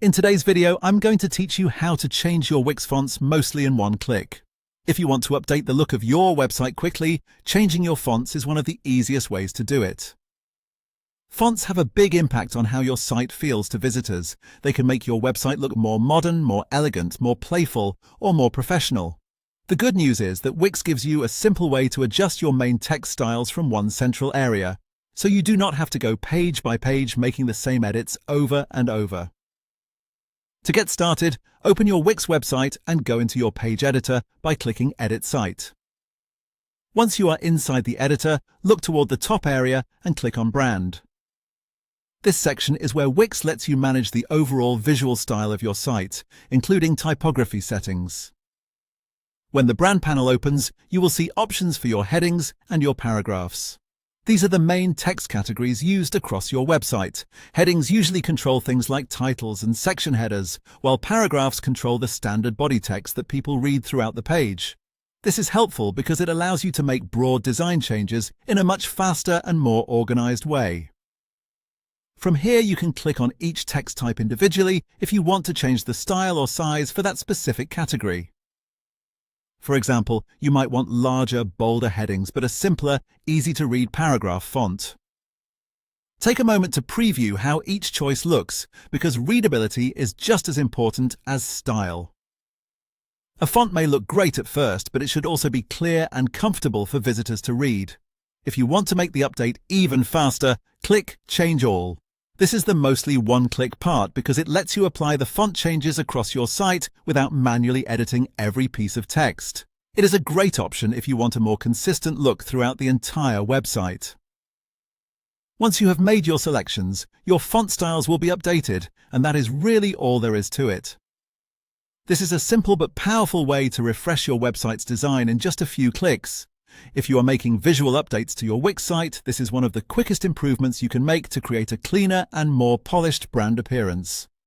In today's video, I'm going to teach you how to change your Wix fonts mostly in one click. If you want to update the look of your website quickly, changing your fonts is one of the easiest ways to do it. Fonts have a big impact on how your site feels to visitors. They can make your website look more modern, more elegant, more playful, or more professional. The good news is that Wix gives you a simple way to adjust your main text styles from one central area, so you do not have to go page by page making the same edits over and over. To get started, open your Wix website and go into your page editor by clicking Edit Site. Once you are inside the editor, look toward the top area and click on Brand. This section is where Wix lets you manage the overall visual style of your site, including typography settings. When the Brand panel opens, you will see options for your headings and your paragraphs. These are the main text categories used across your website. Headings usually control things like titles and section headers, while paragraphs control the standard body text that people read throughout the page. This is helpful because it allows you to make broad design changes in a much faster and more organized way. From here, you can click on each text type individually if you want to change the style or size for that specific category. For example, you might want larger, bolder headings but a simpler, easy-to-read paragraph font. Take a moment to preview how each choice looks, because readability is just as important as style. A font may look great at first, but it should also be clear and comfortable for visitors to read. If you want to make the update even faster, click Change All. This is the mostly one-click part because it lets you apply the font changes across your site without manually editing every piece of text. It is a great option if you want a more consistent look throughout the entire website. Once you have made your selections, your font styles will be updated, and that is really all there is to it. This is a simple but powerful way to refresh your website's design in just a few clicks. If you are making visual updates to your Wix site, this is one of the quickest improvements you can make to create a cleaner and more polished brand appearance.